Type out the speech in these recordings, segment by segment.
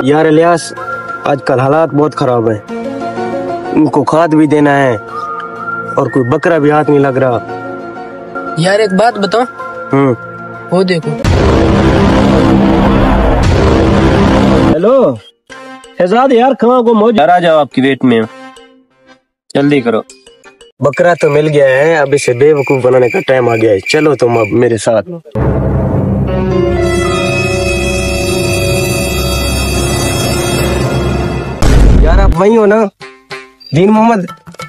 यार इलियास, आजकल हालात बहुत खराब है। उनको खाद भी देना है और कोई बकरा भी हाथ नहीं लग रहा। यार एक बात बताओ। वो देखो। हेलो शहजाद, यार कहाँ को मौज? आ जाओ, आपकी वेट में, जल्दी करो। बकरा तो मिल गया है, अब इसे बेवकूफ बनाने का टाइम आ गया है। चलो तुम अब मेरे साथ। यार आप वही हो ना, दीन मोहम्मद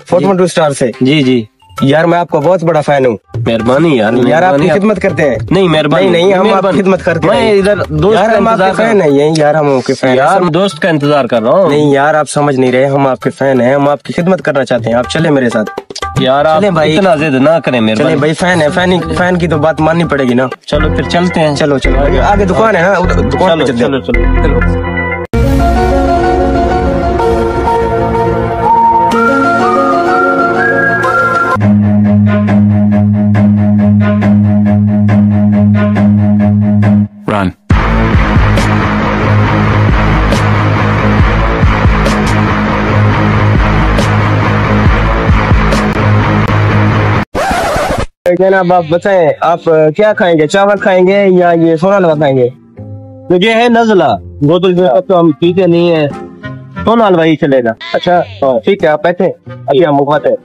412 स्टार से? जी जी यार मैं आपका बहुत बड़ा फैन हूँ। मेहरबानी यार। यार आपकी खिदमत करते हैं। नहीं मेहरबानी नहीं, हम आपकी खिदमत करते हैं। मैं इधर दोस्त यार का हम आपके फैन हैं। यही यार हम आपके फैन यार, मैं दोस्त का इंतजार कर रहा हूँ। नहीं यार आप समझ नहीं रहे, हम आपके फैन हैं, हम आपकी खिदमत करना चाहते हैं। आप चले मेरे साथ। यार आप भाई इतना जिद ना करें मेरे भाई, फैन है, फैन की तो बात माननी पड़ेगी ना। चलो फिर चलते हैं। चलो आगे दुकान है ना, दुकान पे चलो। Run. जनाब आप बताएं, आप क्या खाएंगे? चावल खाएंगे या ये सोना हलवा खाएंगे? तो ये है नजला, वो तो हम पीते नहीं है, सोना हलवा ही चलेगा। अच्छा ठीक है, आप बैठे, अभी हम मुखाते हैं।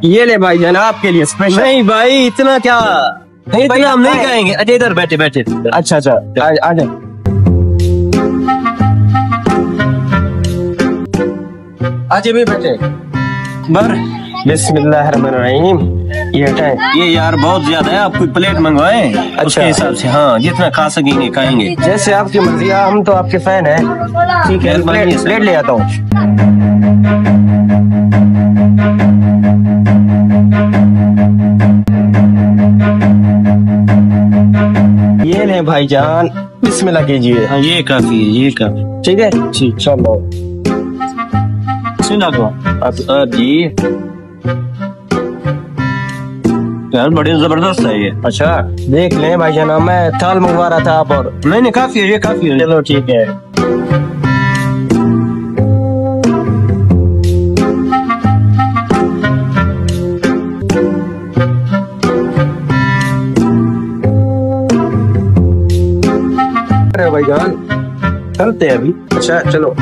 ये ले भाई जान, आपके लिए स्पेशल। नहीं भाई इतना क्या, नहीं भाई हम नहीं खाएंगे। अच्छा इधर बैठे बैठे। अच्छा आ जाए। आज भी बैठे। बिस्मिल्लाहिर्रहमानिर्रहीम। ये हटाएं। ये यार बहुत ज्यादा है, आप कोई प्लेट मंगवाएं। अच्छा उसके हिसाब से, हाँ जितना खा सकेंगे खाएंगे। जैसे आपकी मर्जी, हम तो आपके फैन हैं। ठीक है, प्लेट ले आता हूँ। ये ले भाईजान, बिस्मिल्लाह कीजिए। हाँ ये काफी है, ये काफी। ठीक है ठीक, चलो सुना दो जी। यार बड़ी जबरदस्त है ये। अच्छा देख लें भाईजान, मैं थाल मंगवा रहा था आप और। नहीं काफी है, ये काफी है। चलो ठीक है। अरे भाईजान चलते हैं अभी। अच्छा चलो।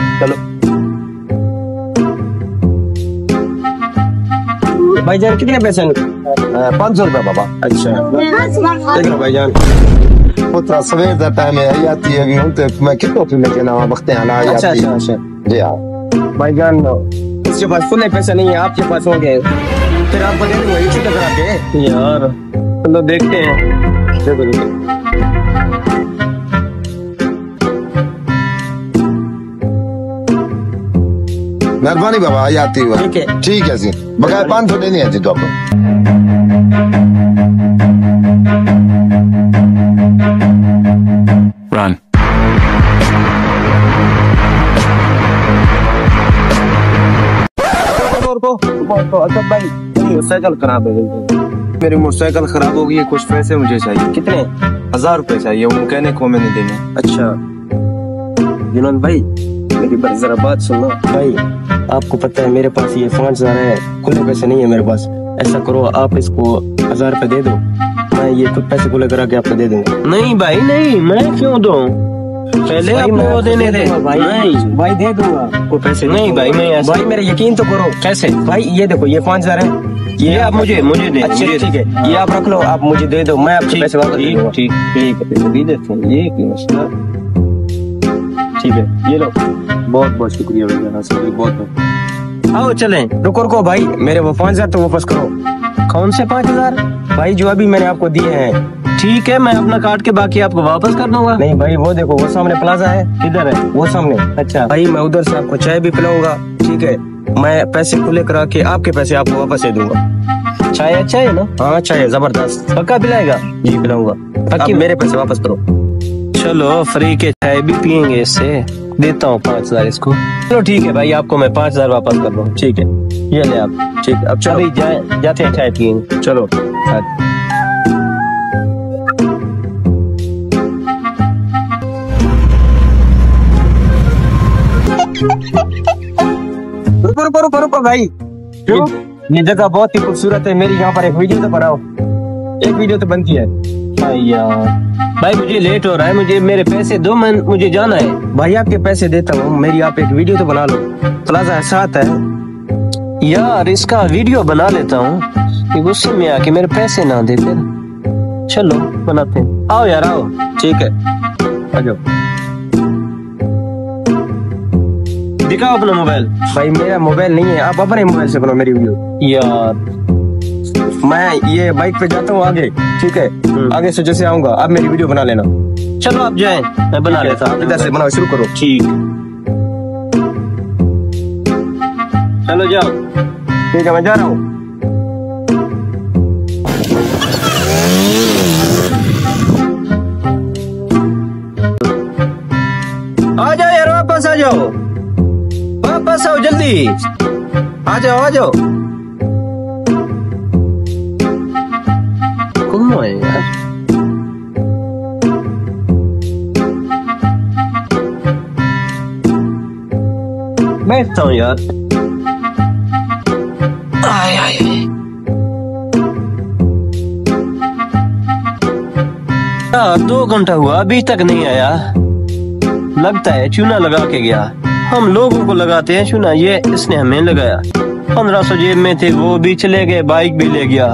भाईजान कितने पैसे? 500 रुपए बाबा। अच्छा देख लो भाईजान, पुत्रा सवेर का टाइम है, आती है हूं तो मैं कितो फिर लेके ना वक्त आना। अच्छा जी हाँ भाईजान, उसके पास फुल पैसा नहीं है, आपके पास हो गए फिर आप बता देंगे इसी तरह के। यार चलो देखते हैं। मेहरबानी बाबा, आती हुआ। ठीक है जी, बकाया 500 देनी है जी तो आपको। Run. अच्छा भाई, मोटरसाइकिल खराब है। मेरी मोटरसाइकिल खराब हो गई है, कुछ पैसे मुझे चाहिए। कितने? 1000 रुपए चाहिए, वो मैकेनिक को मैंने देने। अच्छा जुनन भाई, मेरी जरा बात सुनो भाई। आपको पता है मेरे पास ये 5,000 है, खुले पैसे नहीं है मेरे पास। ऐसा करो आप इसको 1000 रुपए दे दो, मैं ये कुछ पैसे खुले करा के आपको दे दूंगा। नहीं भाई नहीं, मैं क्यों दूं? पहले आपको देने दे। भाई दे दूंगा, कोई पैसे नहीं भाई मैं ऐसा। भाई मेरा यकीन तो करो। कैसे? भाई ये देखो, ये 5,000 है, ये आप मुझे दे। अच्छा ठीक है, ये आप रख लो, आप मुझे दे दो, मैं आपके पैसे वापस दे दूंगा। ठीक है, ये क्यों मसला? ठीक है, ये लो। बहुत बहुत शुक्रिया भैया, बहुत। आओ चलें। रुको भाई, मेरे वो 5,000 तो वापस करो। कौन से 5,000? भाई जो अभी मैंने आपको दिए हैं। ठीक है, मैं अपना काट के बाकी आपको वापस कर दूंगा। नहीं भाई वो देखो, वो सामने प्लाजा है। किधर है? वो सामने। अच्छा भाई मैं उधर से आपको चाय भी पिलाऊंगा, ठीक है? मैं पैसे खुले करा के आपके पैसे आपको वापस दे दूंगा। चाय अच्छा है ना? हाँ चाय जबरदस्त। पक्का पिलाएगा? जी पिलाऊंगा, पक्की। मेरे पैसे वापस करो। चलो फ्री के चाय भी पियेंगे इससे। देता हूँ 5000 इसको। चलो ठीक है भाई, आपको मैं 5000 वापस कर दूँ। ठीक है, ये ले आप। ठीक है, अब चलो अभी जाते हैं चाय पियेंगे। चलो। रुको भाई, ये जगह बहुत ही खूबसूरत है, मेरी यहाँ पर एक वीडियो तो बनाओ। एक वीडियो तो बनती है भाई मुझे लेट हो रहा है, मुझे मेरे पैसे दो, मुझे जाना है। भाई आपके पैसे देता हूँ, मेरी आप एक वीडियो तो बना लो। प्लाजा साथ है यार, इसका वीडियो बना लेता हूँ, ये गुस्से में आके मेरे पैसे ना दे फिर। चलो बनाते हैं, आओ यार आओ। ठीक है, आ जाओ। दिखाओ अपना मोबाइल। भाई मेरा मोबाइल नहीं है, आप अपने मोबाइल से बनाओ मेरी वीडियो। यार मैं ये बाइक पे जाता हूँ आगे, ठीक है? आगे से जैसे आऊंगा आप मेरी वीडियो बना लेना। चलो आप जाएं, मैं बना लेता हूँ। इधर से बनाओ, शुरू करो। ठीक, चलो जाओ। ठीक है, मैं जा रहा हूँ। आ जाओ यार, वापस आ जाओ, वापस आओ जल्दी, आ जाओ आ जाओ। कौन है यार? बैठता हूँ यार। आय आय, यार 2 घंटा हुआ अभी तक नहीं आया, लगता है चूना लगा के गया। हम लोगों को लगाते हैं चूना, ये इसने हमें लगाया। 1500 जेब में थे, वो भी चले गए, बाइक भी ले गया।